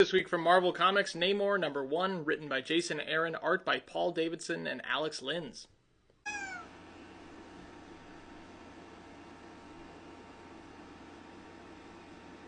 This week from Marvel Comics, Namor #1, written by Jason Aaron, art by Paul Davidson and Alex Linz.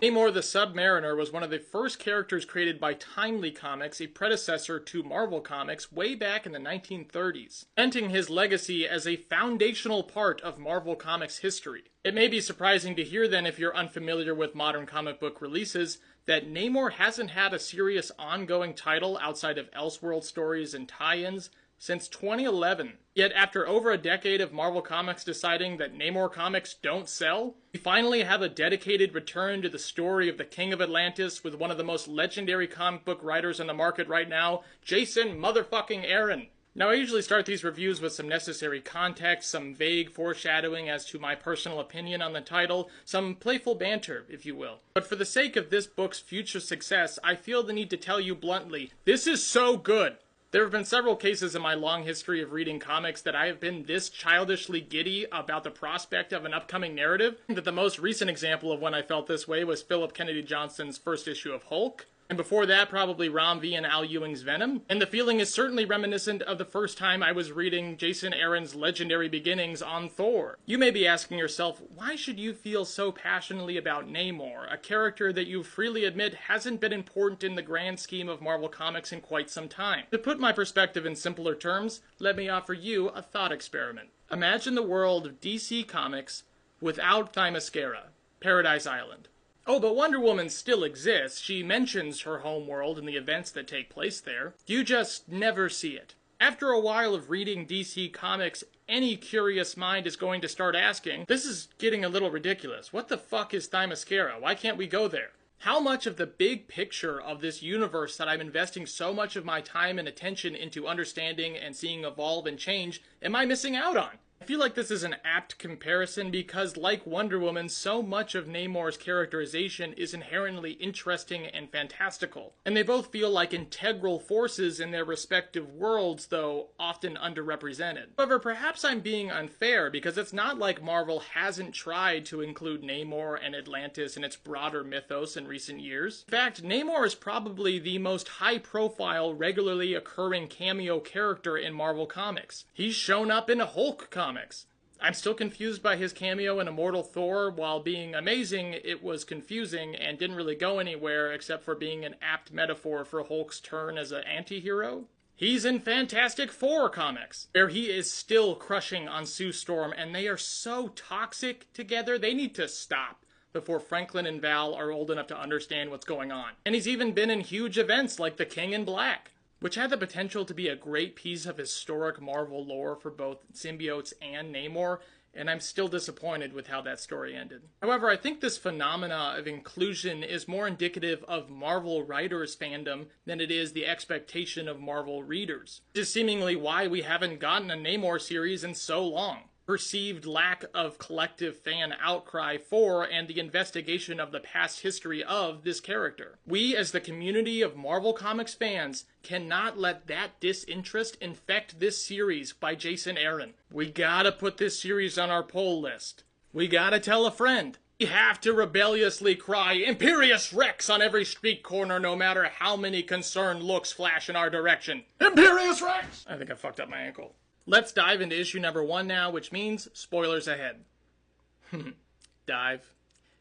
Namor the Submariner was one of the first characters created by Timely Comics, a predecessor to Marvel Comics, way back in the 1930s, cementing his legacy as a foundational part of Marvel Comics history. It may be surprising to hear then, if you're unfamiliar with modern comic book releases, that Namor hasn't had a serious ongoing title outside of Elseworld stories and tie-ins since 2011. Yet after over a decade of Marvel Comics deciding that Namor comics don't sell, we finally have a dedicated return to the story of the King of Atlantis with one of the most legendary comic book writers on the market right now, Jason motherfucking Aaron. Now, I usually start these reviews with some necessary context, some vague foreshadowing as to my personal opinion on the title, some playful banter, if you will. But for the sake of this book's future success, I feel the need to tell you bluntly, this is so good! There have been several cases in my long history of reading comics that I have been this childishly giddy about the prospect of an upcoming narrative, that the most recent example of when I felt this way was Philip Kennedy Johnston's first issue of Hulk, and before that, probably Ram V and Al Ewing's Venom. And the feeling is certainly reminiscent of the first time I was reading Jason Aaron's legendary beginnings on Thor. You may be asking yourself, why should you feel so passionately about Namor, a character that you freely admit hasn't been important in the grand scheme of Marvel Comics in quite some time? To put my perspective in simpler terms, let me offer you a thought experiment. Imagine the world of DC Comics without Themyscira, Paradise Island. Oh, but Wonder Woman still exists. She mentions her homeworld and the events that take place there. You just never see it. After a while of reading DC Comics, any curious mind is going to start asking, this is getting a little ridiculous. What the fuck is Themyscira? Why can't we go there? How much of the big picture of this universe that I'm investing so much of my time and attention into understanding and seeing evolve and change am I missing out on? I feel like this is an apt comparison because, like Wonder Woman, so much of Namor's characterization is inherently interesting and fantastical. And they both feel like integral forces in their respective worlds, though often underrepresented. However, perhaps I'm being unfair because it's not like Marvel hasn't tried to include Namor and Atlantis in its broader mythos in recent years. In fact, Namor is probably the most high-profile, regularly occurring cameo character in Marvel Comics. He's shown up in Hulk comics. I'm still confused by his cameo in Immortal Thor. While being amazing, it was confusing and didn't really go anywhere except for being an apt metaphor for Hulk's turn as an anti-hero. He's in Fantastic Four comics, where he is still crushing on Sue Storm, and they are so toxic together, they need to stop before Franklin and Val are old enough to understand what's going on. And he's even been in huge events like The King in Black, which had the potential to be a great piece of historic Marvel lore for both symbiotes and Namor, and I'm still disappointed with how that story ended. However, I think this phenomena of inclusion is more indicative of Marvel writers' fandom than it is the expectation of Marvel readers, which is seemingly why we haven't gotten a Namor series in so long. Perceived lack of collective fan outcry for and the investigation of the past history of this character. We, as the community of Marvel Comics fans, cannot let that disinterest infect this series by Jason Aaron. We gotta put this series on our poll list. We gotta tell a friend. We have to rebelliously cry, Imperious Rex, on every street corner, no matter how many concerned looks flash in our direction. Imperious Rex! I think I fucked up my ankle. Let's dive into issue #1 now, which means spoilers ahead. Dive.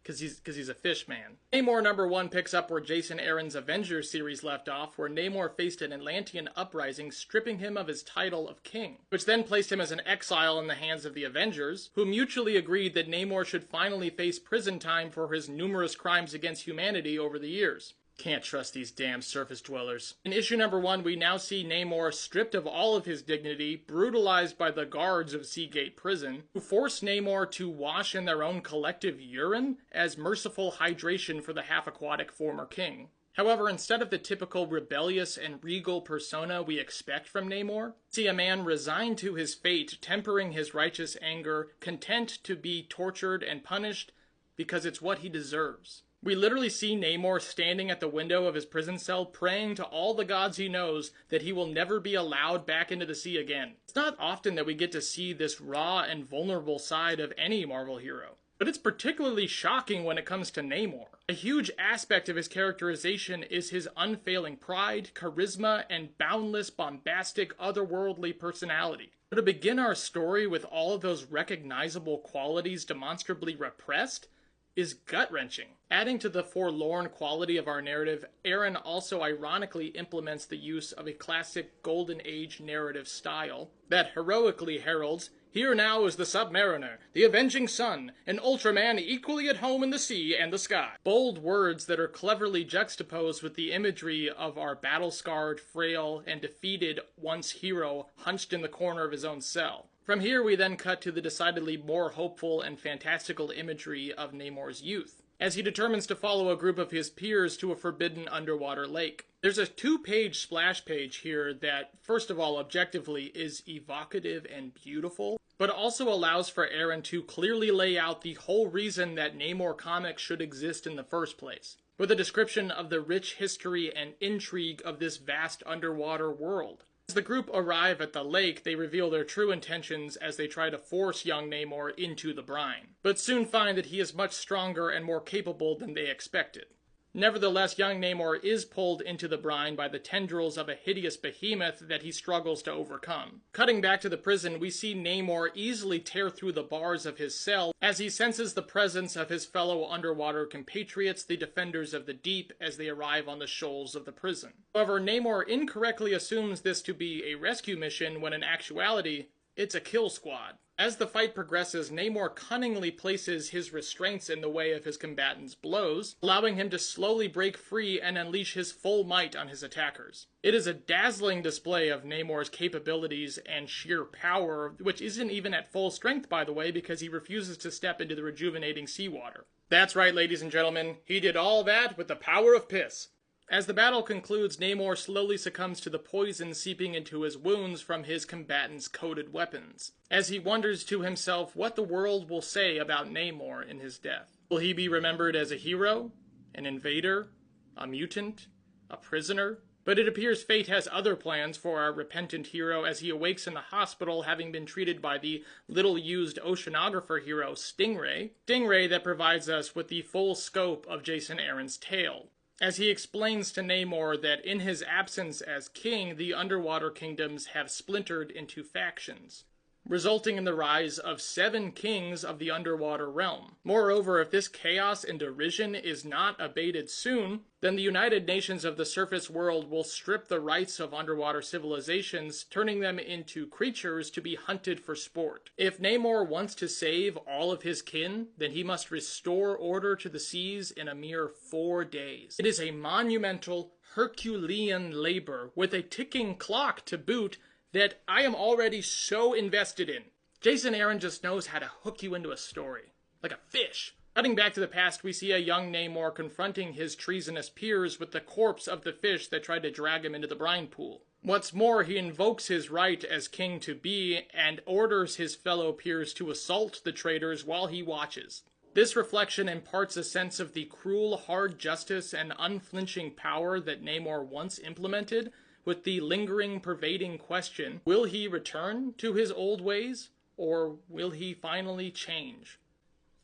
Because he's a fish man. Namor #1 picks up where Jason Aaron's Avengers series left off, where Namor faced an Atlantean uprising stripping him of his title of king, which then placed him as an exile in the hands of the Avengers, who mutually agreed that Namor should finally face prison time for his numerous crimes against humanity over the years. Can't trust these damn surface dwellers. In issue #1, we now see Namor stripped of all of his dignity, brutalized by the guards of Seagate Prison, who force Namor to wash in their own collective urine as merciful hydration for the half-aquatic former king. However, instead of the typical rebellious and regal persona we expect from Namor, we see a man resigned to his fate, tempering his righteous anger, content to be tortured and punished because it's what he deserves. We literally see Namor standing at the window of his prison cell praying to all the gods he knows that he will never be allowed back into the sea again. It's not often that we get to see this raw and vulnerable side of any Marvel hero. But it's particularly shocking when it comes to Namor. A huge aspect of his characterization is his unfailing pride, charisma, and boundless, bombastic, otherworldly personality. So to begin our story with all of those recognizable qualities demonstrably repressed is gut-wrenching. Adding to the forlorn quality of our narrative, Aaron also ironically implements the use of a classic Golden Age narrative style that heroically heralds, "Here now is the Submariner, the avenging sun, an Ultraman equally at home in the sea and the sky." Bold words that are cleverly juxtaposed with the imagery of our battle-scarred, frail, and defeated once hero hunched in the corner of his own cell. From here we then cut to the decidedly more hopeful and fantastical imagery of Namor's youth, as he determines to follow a group of his peers to a forbidden underwater lake. There's a 2-page splash page here that, first of all, objectively is evocative and beautiful, but also allows for Aaron to clearly lay out the whole reason that Namor comics should exist in the first place, with a description of the rich history and intrigue of this vast underwater world. As the group arrive at the lake, they reveal their true intentions as they try to force young Namor into the brine, but soon find that he is much stronger and more capable than they expected. Nevertheless, young Namor is pulled into the brine by the tendrils of a hideous behemoth that he struggles to overcome. Cutting back to the prison, we see Namor easily tear through the bars of his cell as he senses the presence of his fellow underwater compatriots, the defenders of the deep, as they arrive on the shoals of the prison. However, Namor incorrectly assumes this to be a rescue mission when in actuality, it's a kill squad. As the fight progresses, Namor cunningly places his restraints in the way of his combatants' blows, allowing him to slowly break free and unleash his full might on his attackers. It is a dazzling display of Namor's capabilities and sheer power, which isn't even at full strength, by the way, because he refuses to step into the rejuvenating seawater. That's right, ladies and gentlemen, he did all that with the power of piss. As the battle concludes, Namor slowly succumbs to the poison seeping into his wounds from his combatants' coated weapons, as he wonders to himself what the world will say about Namor in his death. Will he be remembered as a hero, an invader, a mutant, a prisoner? But it appears fate has other plans for our repentant hero as he awakes in the hospital, having been treated by the little-used oceanographer hero Stingray. Stingray that provides us with the full scope of Jason Aaron's tale, as he explains to Namor that in his absence as king, the underwater kingdoms have splintered into factions, resulting in the rise of 7 kings of the underwater realm. Moreover, if this chaos and derision is not abated soon, then the United Nations of the surface world will strip the rights of underwater civilizations, turning them into creatures to be hunted for sport. If Namor wants to save all of his kin, then he must restore order to the seas in a mere 4 days. It is a monumental, Herculean labor, with a ticking clock to boot, that I am already so invested in. Jason Aaron just knows how to hook you into a story, like a fish. Cutting back to the past, we see a young Namor confronting his treasonous peers with the corpse of the fish that tried to drag him into the brine pool. What's more, he invokes his right as king to be and orders his fellow peers to assault the traitors while he watches. This reflection imparts a sense of the cruel, hard justice and unflinching power that Namor once implemented, with the lingering, pervading question, will he return to his old ways, or will he finally change?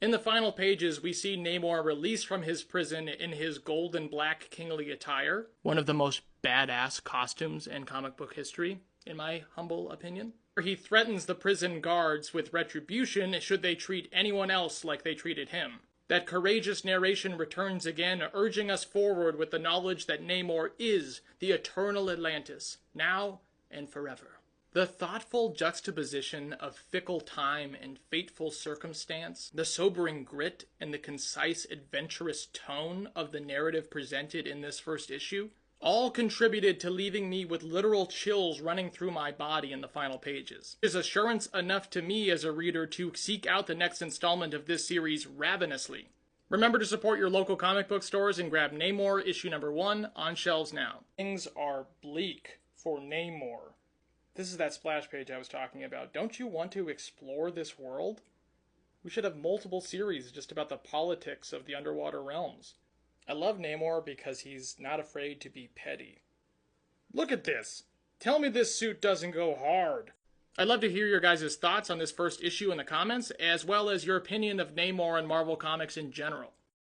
In the final pages, we see Namor released from his prison in his gold and black kingly attire, one of the most badass costumes in comic book history, in my humble opinion. He threatens the prison guards with retribution should they treat anyone else like they treated him. That courageous narration returns again, urging us forward with the knowledge that Namor is the eternal Atlantis, now and forever. The thoughtful juxtaposition of fickle time and fateful circumstance, the sobering grit and the concise, adventurous tone of the narrative presented in this first issue, all contributed to leaving me with literal chills running through my body in the final pages. It is assurance enough to me as a reader to seek out the next installment of this series ravenously. Remember to support your local comic book stores and grab Namor issue number 1 on shelves now. Things are bleak for Namor. This is that splash page I was talking about. Don't you want to explore this world? We should have multiple series just about the politics of the underwater realms. I love Namor because he's not afraid to be petty. Look at this! Tell me this suit doesn't go hard! I'd love to hear your guys' thoughts on this first issue in the comments, as well as your opinion of Namor and Marvel Comics in general.